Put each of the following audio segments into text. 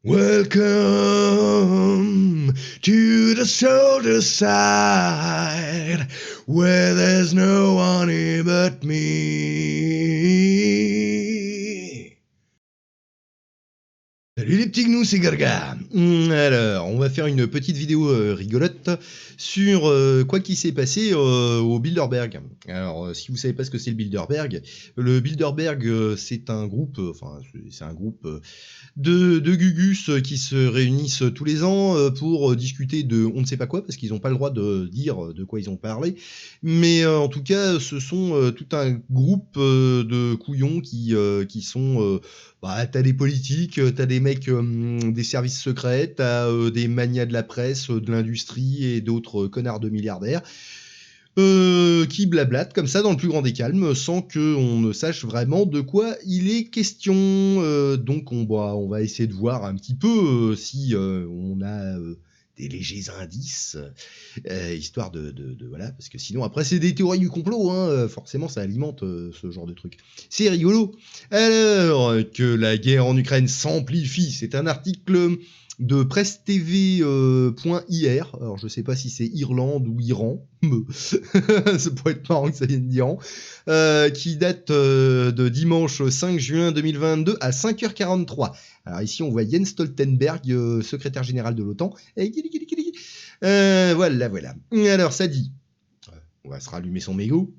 Welcome to the shoulder side, where there's no one here but me. Salut les petits gnous, c'est Garga. Alors, on va faire une petite vidéo rigolote sur quoi qui s'est passé au Bilderberg. Alors, si vous savez pas ce que c'est le Bilderberg, c'est un groupe, de gugus qui se réunissent tous les ans pour discuter de on ne sait pas quoi, parce qu'ils n'ont pas le droit de dire de quoi ils ont parlé. Mais en tout cas, ce sont tout un groupe de couillons qui sont... t'as des politiques, t'as des mecs des services secrets, t'as des magnats de la presse, de l'industrie et d'autres connards de milliardaires qui blablatent comme ça dans le plus grand des calmes sans qu'on ne sache vraiment de quoi il est question. Donc on va essayer de voir un petit peu si on a des légers indices, histoire de voilà, parce que sinon après c'est des théories du complot, hein, forcément ça alimente ce genre de truc. C'est rigolo. Alors que la guerre en Ukraine s'amplifie, c'est un article de pressetv.ir. Alors je sais pas si c'est Irlande ou Iran, ça pourrait être marrant que ça vienne d'Iran, qui date de dimanche 5 juin 2022 à 5h43. Alors ici on voit Jens Stoltenberg, secrétaire général de l'OTAN. Voilà. Alors ça dit, on va se rallumer son mégot.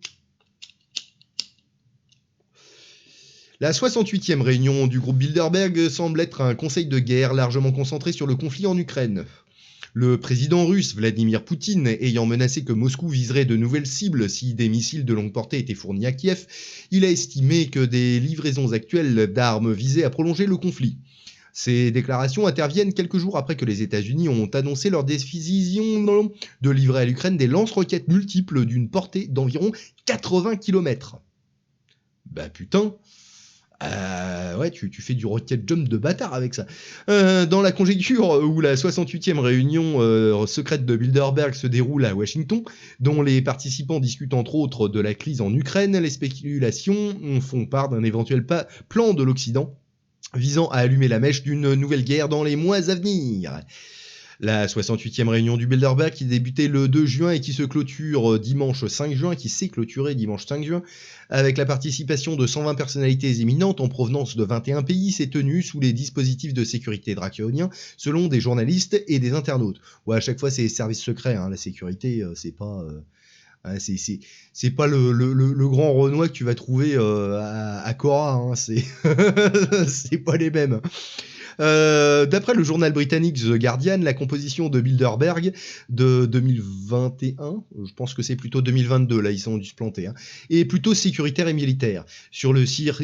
La 68e réunion du groupe Bilderberg semble être un conseil de guerre largement concentré sur le conflit en Ukraine. Le président russe Vladimir Poutine ayant menacé que Moscou viserait de nouvelles cibles si des missiles de longue portée étaient fournis à Kiev, il a estimé que des livraisons actuelles d'armes visaient à prolonger le conflit. Ces déclarations interviennent quelques jours après que les États-Unis ont annoncé leur décision de livrer à l'Ukraine des lance-roquettes multiples d'une portée d'environ 80 km. Bah putain, ouais, tu fais du rocket jump de bâtard avec ça. Dans la conjecture où la 68e réunion secrète de Bilderberg se déroule à Washington, dont les participants discutent entre autres de la crise en Ukraine, les spéculations font part d'un éventuel plan de l'Occident visant à allumer la mèche d'une nouvelle guerre dans les mois à venir. La 68e réunion du Bilderberg qui débutait le 2 juin et qui se clôture dimanche 5 juin, qui s'est clôturée dimanche 5 juin, avec la participation de 120 personnalités éminentes en provenance de 21 pays, s'est tenue sous les dispositifs de sécurité draconiens, selon des journalistes et des internautes. Ouais, à chaque fois c'est service secret, hein, la sécurité, c'est pas... c'est pas le grand Renoir que tu vas trouver à Cora, hein, c'est c'est pas les mêmes. D'après le journal britannique The Guardian, la composition de Bilderberg de 2021, je pense que c'est plutôt 2022, là ils ont dû se planter, hein, est plutôt sécuritaire et militaire. Sur le site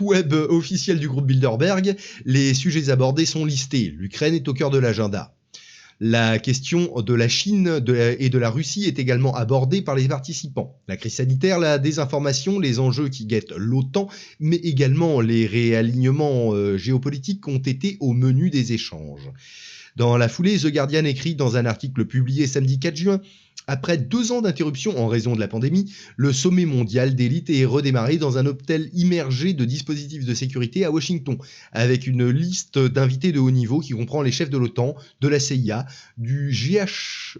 web officiel du groupe Bilderberg, les sujets abordés sont listés. L'Ukraine est au cœur de l'agenda. La question de la Chine et de la Russie est également abordée par les participants. La crise sanitaire, la désinformation, les enjeux qui guettent l'OTAN, mais également les réalignements géopolitiques ont été au menu des échanges. Dans la foulée, The Guardian écrit dans un article publié samedi 4 juin « Après 2 ans d'interruption en raison de la pandémie, le sommet mondial d'élite est redémarré dans un hôtel immergé de dispositifs de sécurité à Washington, avec une liste d'invités de haut niveau qui comprend les chefs de l'OTAN, de la CIA, du GCHQ,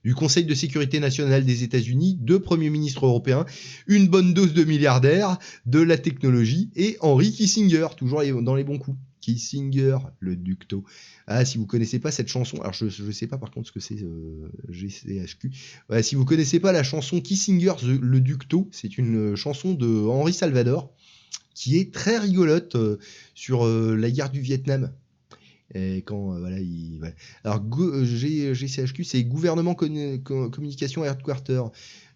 du Conseil de sécurité nationale des États-Unis, 2 premiers ministres européens, une bonne dose de milliardaires, de la technologie et Henry Kissinger, toujours dans les bons coups. Kissinger, le ducto. Ah, si vous connaissez pas cette chanson, alors je sais pas par contre ce que c'est GCHQ. Ouais, si vous connaissez pas la chanson Kissinger, le ducto, c'est une chanson de Henri Salvador qui est très rigolote sur la guerre du Vietnam. Et quand voilà, voilà. Alors GCHQ, c'est Gouvernement Communication Headquarter.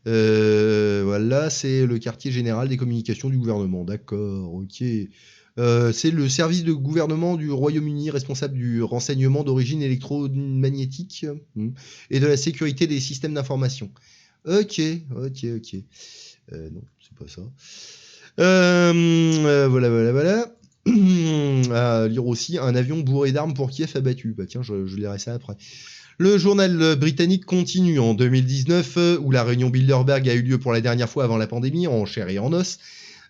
Voilà, c'est le quartier général des communications du gouvernement. D'accord, ok. C'est le service de gouvernement du Royaume-Uni responsable du renseignement d'origine électromagnétique et de la sécurité des systèmes d'information. Ok. Non, c'est pas ça. Voilà. À lire aussi, un avion bourré d'armes pour Kiev abattu. Bah tiens, je lirai ça après. Le journal britannique continue en 2019, où la réunion Bilderberg a eu lieu pour la dernière fois avant la pandémie, en chair et en os.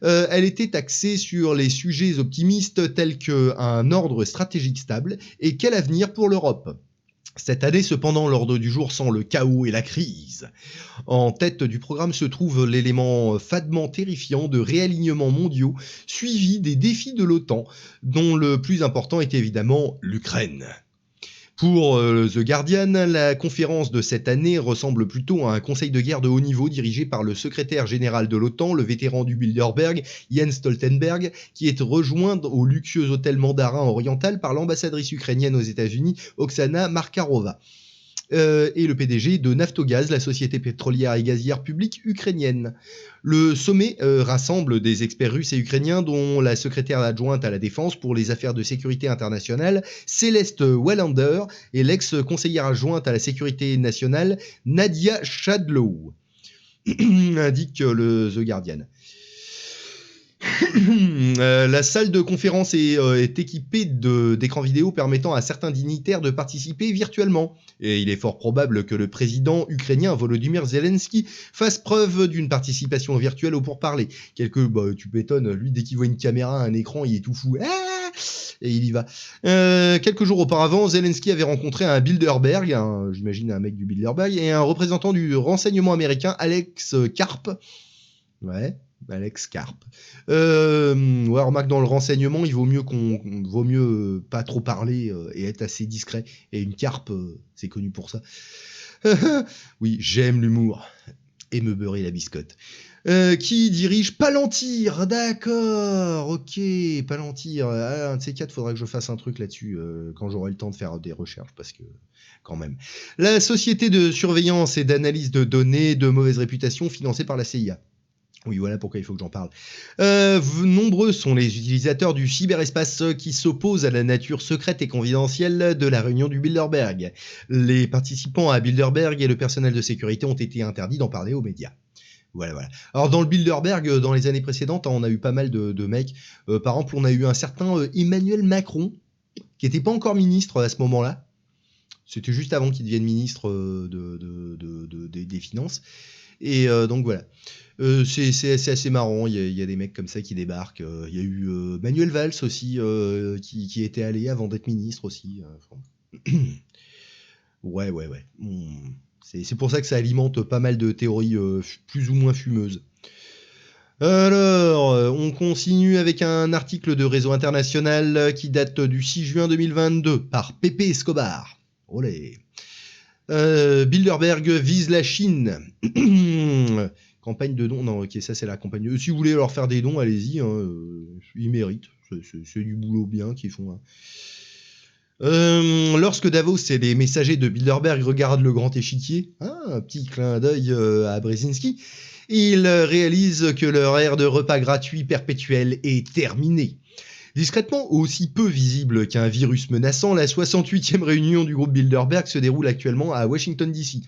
Elle était axée sur les sujets optimistes tels qu'un ordre stratégique stable et quel avenir pour l'Europe. Cette année, cependant, l'ordre du jour sent le chaos et la crise. En tête du programme se trouve l'élément fadement terrifiant de réalignements mondiaux, suivi des défis de l'OTAN, dont le plus important est évidemment l'Ukraine. Pour The Guardian, la conférence de cette année ressemble plutôt à un conseil de guerre de haut niveau dirigé par le secrétaire général de l'OTAN, le vétéran du Bilderberg, Jens Stoltenberg, qui est rejoint au luxueux hôtel mandarin oriental par l'ambassadrice ukrainienne aux États-Unis, Oksana Markarova, et le PDG de Naftogaz, la société pétrolière et gazière publique ukrainienne. Le sommet rassemble des experts russes et ukrainiens, dont la secrétaire adjointe à la défense pour les affaires de sécurité internationale, Céleste Wallander, et l'ex-conseillère adjointe à la sécurité nationale, Nadia Shadlow, indique le The Guardian. La salle de conférence est équipée d'écrans vidéo permettant à certains dignitaires de participer virtuellement. Et il est fort probable que le président ukrainien Volodymyr Zelensky fasse preuve d'une participation virtuelle au pourparlers. Tu m'étonnes, lui dès qu'il voit une caméra, un écran, il est tout fou. Et il y va. Quelques jours auparavant, Zelensky avait rencontré un Bilderberg, j'imagine un mec du Bilderberg, et un représentant du renseignement américain, Alex Karp. Ouais. Alex Karp. Remarque, dans le renseignement, il vaut mieux pas trop parler et être assez discret. Et une carpe, c'est connu pour ça. Oui, j'aime l'humour. Et me beurrer la biscotte. Qui dirige Palantir, d'accord, ok, Palantir. Un de ces quatre, faudra que je fasse un truc là-dessus quand j'aurai le temps de faire des recherches, parce que, quand même. La société de surveillance et d'analyse de données de mauvaise réputation financée par la CIA. Oui, voilà pourquoi il faut que j'en parle. Nombreux sont les utilisateurs du cyberespace qui s'opposent à la nature secrète et confidentielle de la réunion du Bilderberg. Les participants à Bilderberg et le personnel de sécurité ont été interdits d'en parler aux médias. Voilà. Alors dans le Bilderberg, dans les années précédentes, on a eu pas mal de mecs. Par exemple, on a eu un certain Emmanuel Macron, qui n'était pas encore ministre à ce moment-là. C'était juste avant qu'il devienne ministre des Finances. Et donc voilà. C'est assez marrant, il y a des mecs comme ça qui débarquent. Il y a eu Manuel Valls aussi, qui était allé avant d'être ministre aussi. Ouais. C'est pour ça que ça alimente pas mal de théories plus ou moins fumeuses. Alors, on continue avec un article de Réseau International qui date du 6 juin 2022 par Pepe Escobar. Olé. Bilderberg vise la Chine. Campagne de dons. Non, ok, ça c'est la campagne. Si vous voulez leur faire des dons, allez-y. Ils méritent. C'est du boulot bien qu'ils font. Lorsque Davos et les messagers de Bilderberg regardent le grand échiquier, un petit clin d'œil à Brzezinski, ils réalisent que leur ère de repas gratuits perpétuel est terminée. Discrètement aussi peu visible qu'un virus menaçant, la 68e réunion du groupe Bilderberg se déroule actuellement à Washington DC.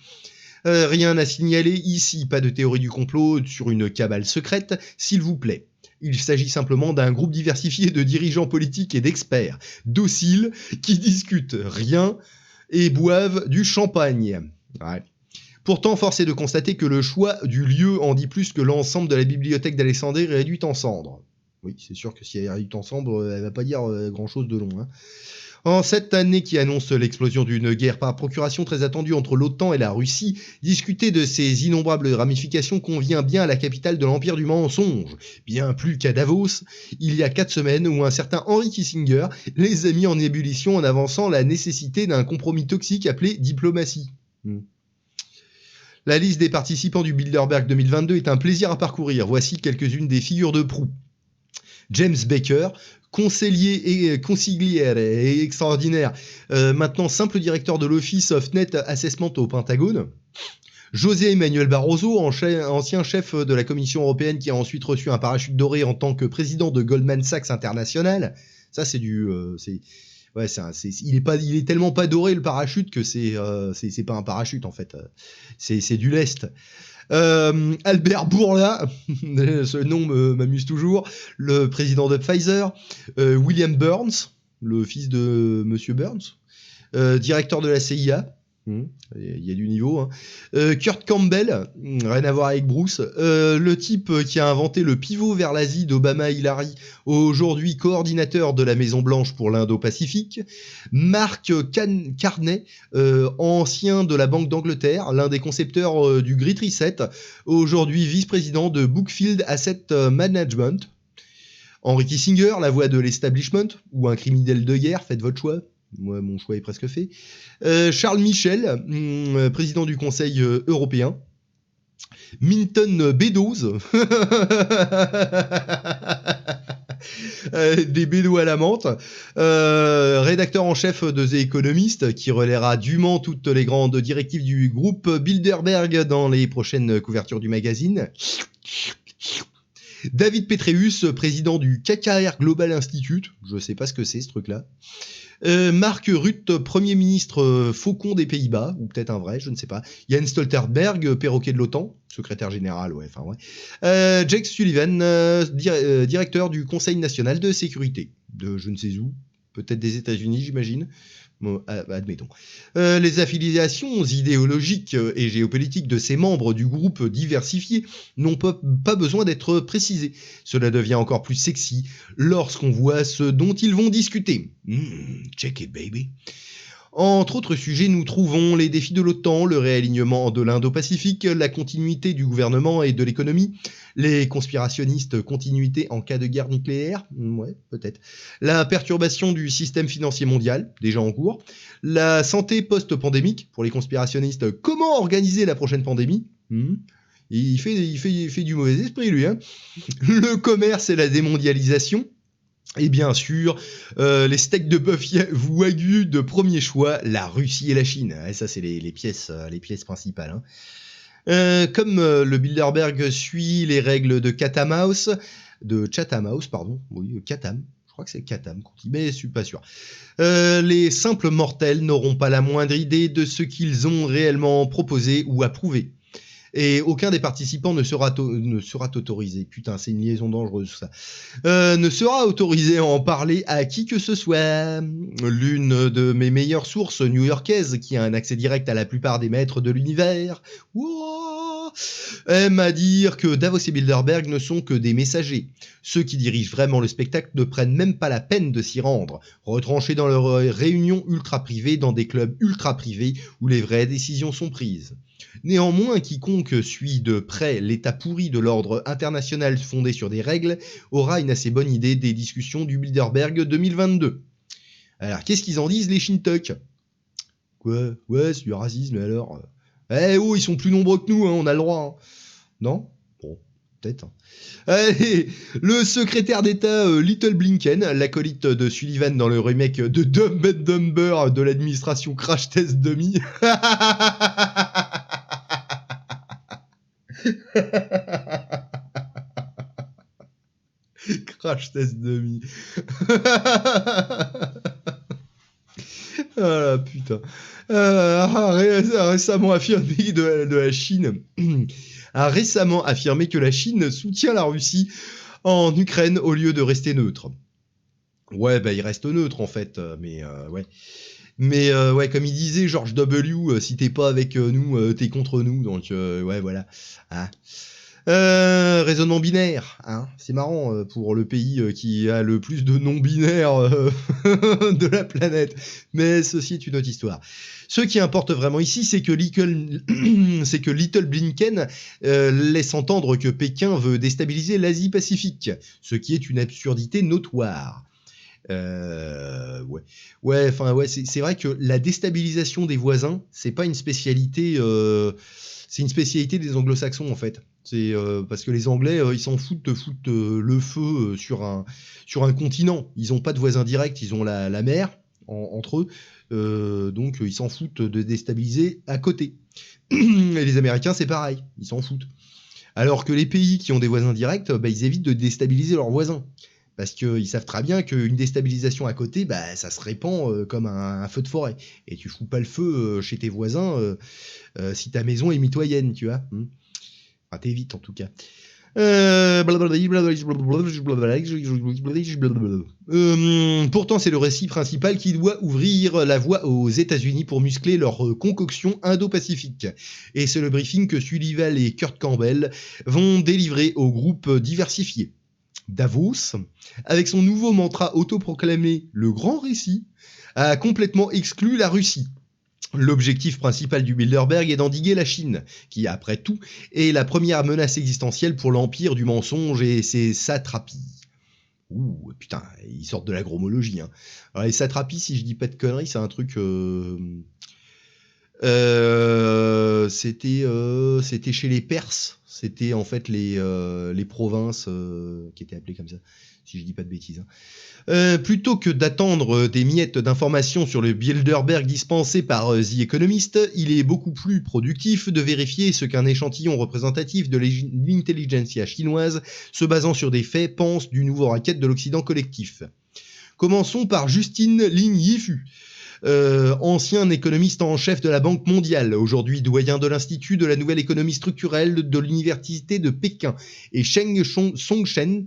Rien à signaler ici, pas de théorie du complot sur une cabale secrète, s'il vous plaît. Il s'agit simplement d'un groupe diversifié de dirigeants politiques et d'experts, dociles, qui discutent rien et boivent du champagne. Ouais. Pourtant, force est de constater que le choix du lieu en dit plus que l'ensemble de la bibliothèque d'Alexandrie réduite en cendres. Oui, c'est sûr que si elle est réduite en cendres, elle va pas dire grand-chose de long. En cette année qui annonce l'explosion d'une guerre par procuration très attendue entre l'OTAN et la Russie, discuter de ces innombrables ramifications convient bien à la capitale de l'empire du mensonge, bien plus qu'à Davos, il y a 4 semaines où un certain Henry Kissinger les a mis en ébullition en avançant la nécessité d'un compromis toxique appelé diplomatie. La liste des participants du Bilderberg 2022 est un plaisir à parcourir. Voici quelques-unes des figures de proue. James Baker, consigliere et extraordinaire, maintenant simple directeur de l'Office of Net Assessment au Pentagone. José Emmanuel Barroso, ancien chef de la Commission européenne qui a ensuite reçu un parachute doré en tant que président de Goldman Sachs International. Ça, c'est du... il est tellement pas doré le parachute que c'est pas un parachute en fait. C'est du lest. Albert Bourla, ce nom m'amuse toujours, le président de Pfizer, William Burns, le fils de Monsieur Burns, directeur de la CIA, Il y a du niveau. Hein. Kurt Campbell, rien à voir avec Bruce, le type qui a inventé le pivot vers l'Asie d'Obama-Hillary, aujourd'hui coordinateur de la Maison-Blanche pour l'Indo-Pacifique. Mark Carney, ancien de la Banque d'Angleterre, l'un des concepteurs du Great Reset, aujourd'hui vice-président de Brookfield Asset Management. Henry Kissinger, la voix de l'establishment, ou un criminel de guerre, faites votre choix. Moi, mon choix est presque fait. Charles Michel, président du Conseil européen. Minton Beddoes. Des bédos à la menthe. Rédacteur en chef de The Economist, qui relaiera dûment toutes les grandes directives du groupe Bilderberg dans les prochaines couvertures du magazine. David Petraeus, président du KKR Global Institute. Je sais pas ce que c'est ce truc-là. Mark Rutte, Premier ministre faucon des Pays-Bas, ou peut-être un vrai, je ne sais pas. Jens Stoltenberg, perroquet de l'OTAN, secrétaire général, ouais, enfin ouais. Jake Sullivan, directeur du Conseil national de sécurité, de je ne sais où, peut-être des États-Unis, j'imagine. Bon, admettons. Les affiliations idéologiques et géopolitiques de ces membres du groupe diversifié n'ont pas besoin d'être précisées. Cela devient encore plus sexy lorsqu'on voit ce dont ils vont discuter. Check it, baby. Entre autres sujets, nous trouvons les défis de l'OTAN, le réalignement de l'Indo-Pacifique, la continuité du gouvernement et de l'économie, les conspirationnistes, continuité en cas de guerre nucléaire, ouais, peut-être, la perturbation du système financier mondial, déjà en cours, la santé post-pandémique, pour les conspirationnistes, comment organiser la prochaine pandémie, il fait du mauvais esprit, lui, hein. Le commerce et la démondialisation, et bien sûr, les steaks de bœuf wagyu de premier choix, la Russie et la Chine. Et ça, c'est les pièces principales. Hein. Comme le Bilderberg suit les règles de Chatham House, oui, Chatham. Je crois que c'est Chatham, mais je suis pas sûr. Les simples mortels n'auront pas la moindre idée de ce qu'ils ont réellement proposé ou approuvé. Et aucun des participants ne sera autorisé. Putain, c'est une liaison dangereuse, ça. Ne sera autorisé à en parler à qui que ce soit. L'une de mes meilleures sources new-yorkaises, qui a un accès direct à la plupart des maîtres de l'univers, aime à dire que Davos et Bilderberg ne sont que des messagers. Ceux qui dirigent vraiment le spectacle ne prennent même pas la peine de s'y rendre, retranchés dans leurs réunions ultra privées dans des clubs ultra privés où les vraies décisions sont prises. Néanmoins, quiconque suit de près l'état pourri de l'ordre international fondé sur des règles aura une assez bonne idée des discussions du Bilderberg 2022. Alors, qu'est-ce qu'ils en disent, les Shintok ? Quoi ? Ouais, c'est du racisme, mais alors ils sont plus nombreux que nous, hein, on a le droit. Hein. Non ? Bon, peut-être. Allez, le secrétaire d'État Little Blinken, l'acolyte de Sullivan dans le remake de Dumb and Dumber de l'administration Crash Test Dummy. Crash Test Dummy. Ah putain. Récemment affirmé de la Chine a récemment affirmé que la Chine soutient la Russie en Ukraine au lieu de rester neutre. Ouais, bah il reste neutre en fait, mais ouais. Mais ouais, comme il disait George W, si t'es pas avec nous, t'es contre nous, donc ouais, voilà. Hein. Raisonnement binaire, hein. C'est marrant pour le pays qui a le plus de non-binaires de la planète. Mais ceci est une autre histoire. Ce qui importe vraiment ici, c'est que Little Blinken laisse entendre que Pékin veut déstabiliser l'Asie-Pacifique, ce qui est une absurdité notoire. Ouais, enfin ouais, c'est vrai que la déstabilisation des voisins, c'est pas une spécialité, c'est une spécialité des Anglo-Saxons en fait. C'est parce que les Anglais, ils s'en foutent de foutre le feu sur un continent. Ils ont pas de voisins directs, ils ont la mer entre eux, donc ils s'en foutent de déstabiliser à côté. Et les Américains, c'est pareil, ils s'en foutent. Alors que les pays qui ont des voisins directs, bah, ils évitent de déstabiliser leurs voisins. Parce qu'ils savent très bien qu'une déstabilisation à côté, bah, ça se répand comme un feu de forêt. Et tu fous pas le feu chez tes voisins si ta maison est mitoyenne, tu vois. Enfin, t'évites en tout cas. Pourtant, c'est le récit principal qui doit ouvrir la voie aux États-Unis pour muscler leur concoction indo-pacifique. Et c'est le briefing que Sullivan et Kurt Campbell vont délivrer au groupe diversifié. Davos, avec son nouveau mantra autoproclamé « Le Grand Récit », a complètement exclu la Russie. L'objectif principal du Bilderberg est d'endiguer la Chine, qui, après tout, est la première menace existentielle pour l'empire du mensonge et ses satrapies. Ouh, putain, ils sortent de la gromologie. Hein. Alors, les satrapies, si je dis pas de conneries, c'est un truc... c'était chez les Perses. C'était en fait les provinces qui étaient appelées comme ça, si je dis pas de bêtises. Hein. Plutôt que d'attendre des miettes d'informations sur le Bilderberg dispensé par The Economist, il est beaucoup plus productif de vérifier ce qu'un échantillon représentatif de l'intelligentsia chinoise, se basant sur des faits, pense du nouveau racket de l'Occident collectif. Commençons par Justine Lin Yifu. Ancien économiste en chef de la Banque mondiale, aujourd'hui doyen de l'Institut de la nouvelle économie structurelle de l'Université de Pékin, et Sheng Songsheng,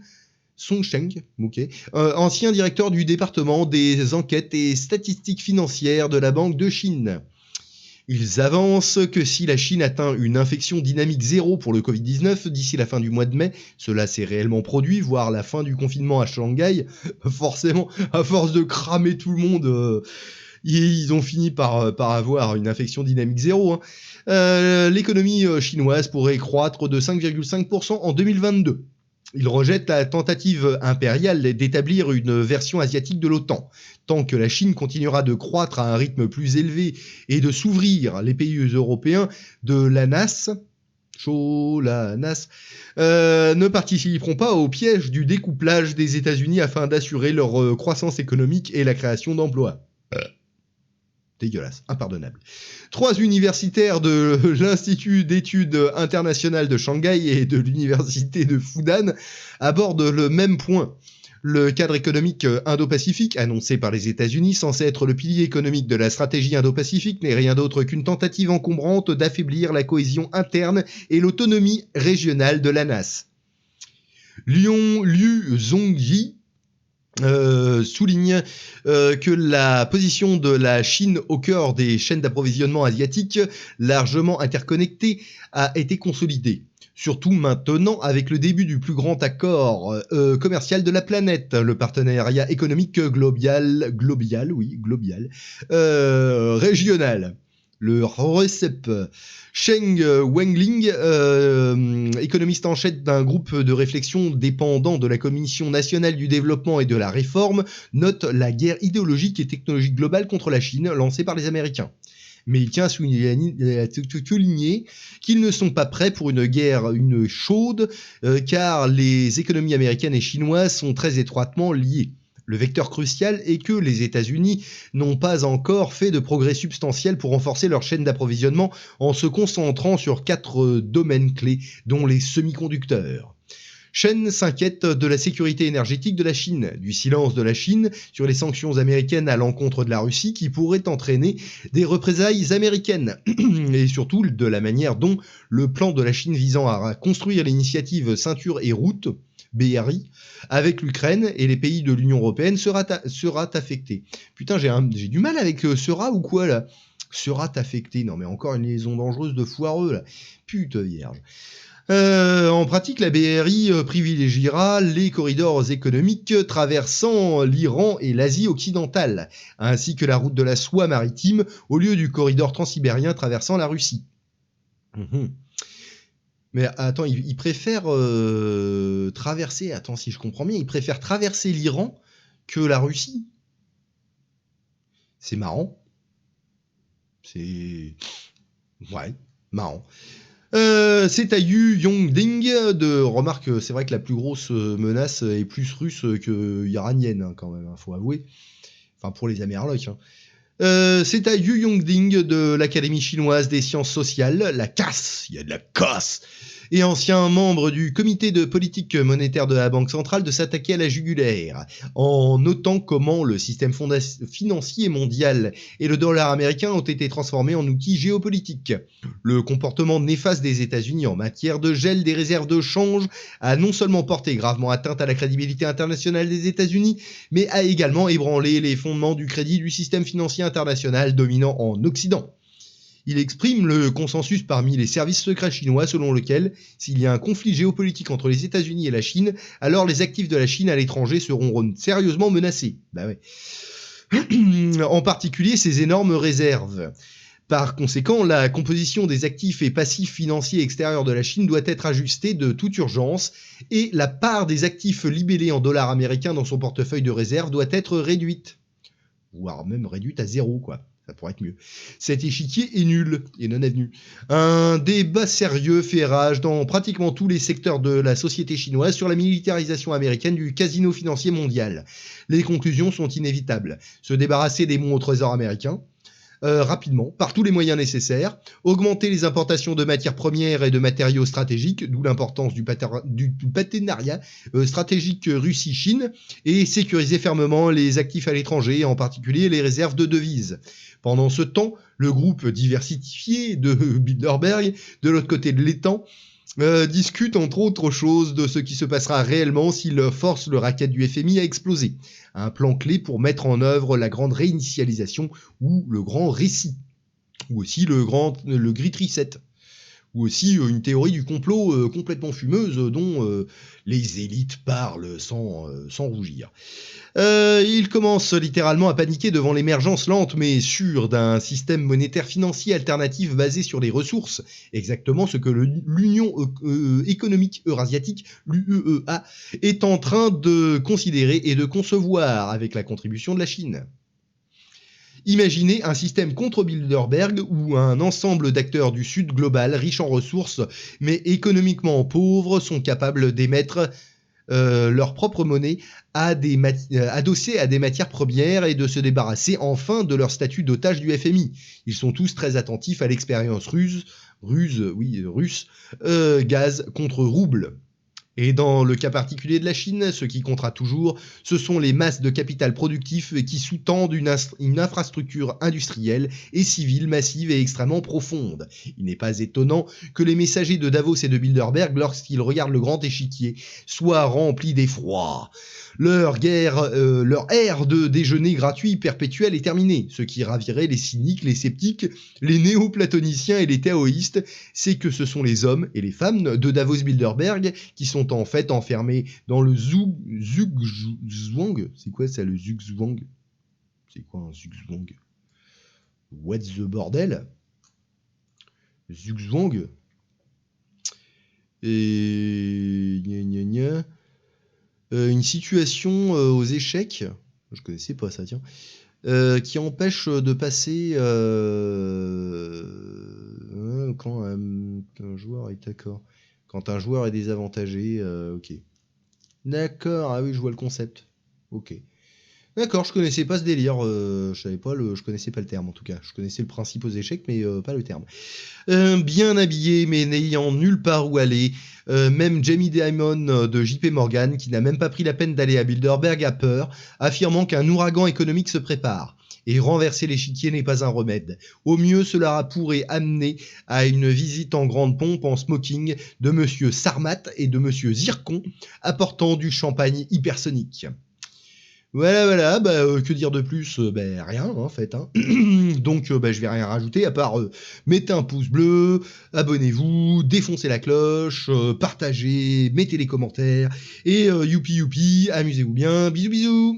okay, ancien directeur du département des enquêtes et statistiques financières de la Banque de Chine. Ils avancent que si la Chine atteint une infection dynamique zéro pour le Covid-19 d'ici la fin du mois de mai, cela s'est réellement produit, voire la fin du confinement à Shanghai, forcément, à force de cramer tout le monde, ils ont fini par avoir une infection dynamique zéro. Hein. L'économie chinoise pourrait croître de 5,5% en 2022. Il rejette la tentative impériale d'établir une version asiatique de l'OTAN. Tant que la Chine continuera de croître à un rythme plus élevé et de s'ouvrir, les pays européens de l'ANAS, ne participeront pas au piège du découplage des États-Unis afin d'assurer leur croissance économique et la création d'emplois. Dégueulasse, impardonnable. 3 universitaires de l'Institut d'études internationales de Shanghai et de l'Université de Fudan abordent le même point. Le cadre économique indo-pacifique, annoncé par les États-Unis, censé être le pilier économique de la stratégie indo-pacifique, n'est rien d'autre qu'une tentative encombrante d'affaiblir la cohésion interne et l'autonomie régionale de l'ANAS. Liu Zhongyi souligne que la position de la Chine au cœur des chaînes d'approvisionnement asiatiques largement interconnectées a été consolidée. Surtout maintenant avec le début du plus grand accord commercial de la planète, le partenariat économique global, régional. Le RCEP. Sheng Wengling, économiste en chef d'un groupe de réflexion dépendant de la Commission nationale du développement et de la réforme, note la guerre idéologique et technologique globale contre la Chine lancée par les Américains. Mais il tient à souligner qu'ils ne sont pas prêts pour une guerre chaude, car les économies américaines et chinoises sont très étroitement liées. Le vecteur crucial est que les États-Unis n'ont pas encore fait de progrès substantiels pour renforcer leur chaîne d'approvisionnement en se concentrant sur 4 domaines clés, dont les semi-conducteurs. Chen s'inquiète de la sécurité énergétique de la Chine, du silence de la Chine sur les sanctions américaines à l'encontre de la Russie qui pourraient entraîner des représailles américaines, et surtout de la manière dont le plan de la Chine visant à construire l'initiative Ceinture et Route, BRI, avec l'Ukraine et les pays de l'Union Européenne sera affecté. Putain, j'ai du mal avec sera ou quoi là ? Sera affecté. Non mais encore une liaison dangereuse de foireux là. Putain vierge. En pratique, la BRI privilégiera les corridors économiques traversant l'Iran et l'Asie occidentale, ainsi que la route de la soie maritime au lieu du corridor transsibérien traversant la Russie. Mais attends, il préfère traverser... Attends, si je comprends bien, il préfère traverser l'Iran que la Russie. C'est marrant. C'est... Ouais, marrant. C'est à Yu Yongding de... Remarque, c'est vrai que la plus grosse menace est plus russe que iranienne, hein, quand même, hein, faut avouer. Enfin, pour les Amerlocs. Hein. C'est à Yu Yongding de l'Académie chinoise des sciences sociales, la CAS, il y a de la casse, et ancien membre du comité de politique monétaire de la Banque centrale, de s'attaquer à la jugulaire, en notant comment le système financier mondial et le dollar américain ont été transformés en outils géopolitiques. Le comportement néfaste des États-Unis en matière de gel des réserves de change a non seulement porté gravement atteinte à la crédibilité internationale des États-Unis, mais a également ébranlé les fondements du crédit du système financier international dominant en Occident. Il exprime le consensus parmi les services secrets chinois selon lequel, s'il y a un conflit géopolitique entre les États-Unis et la Chine, alors les actifs de la Chine à l'étranger seront sérieusement menacés. Bah ouais. En particulier ses énormes réserves. Par conséquent, la composition des actifs et passifs financiers extérieurs de la Chine doit être ajustée de toute urgence et la part des actifs libellés en dollars américains dans son portefeuille de réserve doit être réduite. Voire même réduite à zéro, quoi. Ça pourrait être mieux. Cet échiquier est nul et non avenu. Un débat sérieux fait rage dans pratiquement tous les secteurs de la société chinoise sur la militarisation américaine du casino financier mondial. Les conclusions sont inévitables. Se débarrasser des bons au trésor américains, rapidement, par tous les moyens nécessaires, augmenter les importations de matières premières et de matériaux stratégiques, d'où l'importance du partenariat stratégique Russie-Chine, et sécuriser fermement les actifs à l'étranger, en particulier les réserves de devises. Pendant ce temps, le groupe diversifié de Bilderberg, de l'autre côté de l'étang, discute entre autres choses de ce qui se passera réellement s'il force le racket du FMI à exploser. Un plan clé pour mettre en œuvre la grande réinitialisation ou le grand récit, ou aussi le Great Reset, ou aussi une théorie du complot complètement fumeuse dont les élites parlent sans rougir. Il commence littéralement à paniquer devant l'émergence lente mais sûre d'un système monétaire financier alternatif basé sur les ressources, exactement ce que l'Union économique eurasiatique, l'UEA, est en train de considérer et de concevoir avec la contribution de la Chine. Imaginez un système contre Bilderberg où un ensemble d'acteurs du Sud global, riches en ressources, mais économiquement pauvres, sont capables d'émettre leur propre monnaie adossée à des matières premières et de se débarrasser enfin de leur statut d'otage du FMI. Ils sont tous très attentifs à l'expérience russe, gaz contre rouble. Et dans le cas particulier de la Chine, ce qui comptera toujours, ce sont les masses de capital productif qui sous-tendent une infrastructure industrielle et civile massive et extrêmement profonde. Il n'est pas étonnant que les messagers de Davos et de Bilderberg, lorsqu'ils regardent le grand échiquier, soient remplis d'effroi. Leur ère de déjeuner gratuit perpétuel est terminée. Ce qui ravirait les cyniques, les sceptiques, les néo-platoniciens et les taoïstes, c'est que ce sont les hommes et les femmes de Davos-Bilderberg qui sont en fait enfermés dans le Zugzwang. C'est quoi ça, le Zugzwang? C'est quoi un Zugzwang? What the bordel? Zugzwang. Et une situation aux échecs, je connaissais pas ça, tiens, qui empêche de passer quand un joueur est d'accord. Quand un joueur est désavantagé, ok. D'accord, ah oui, je vois le concept. Ok. D'accord, je connaissais pas ce délire, je connaissais pas le terme en tout cas. Je connaissais le principe aux échecs, mais pas le terme. Bien habillé, mais n'ayant nulle part où aller, même Jamie Dimon de JP Morgan, qui n'a même pas pris la peine d'aller à Bilderberg, a peur, affirmant qu'un ouragan économique se prépare. Et renverser l'échiquier n'est pas un remède. Au mieux, cela pourrait amener à une visite en grande pompe en smoking de monsieur Sarmat et de monsieur Zircon, apportant du champagne hypersonique. Voilà, que dire de plus? Rien, en fait. Hein. Donc, je vais rien rajouter, à part mettez un pouce bleu, abonnez-vous, défoncez la cloche, partagez, mettez les commentaires, et youpi, amusez-vous bien, bisous.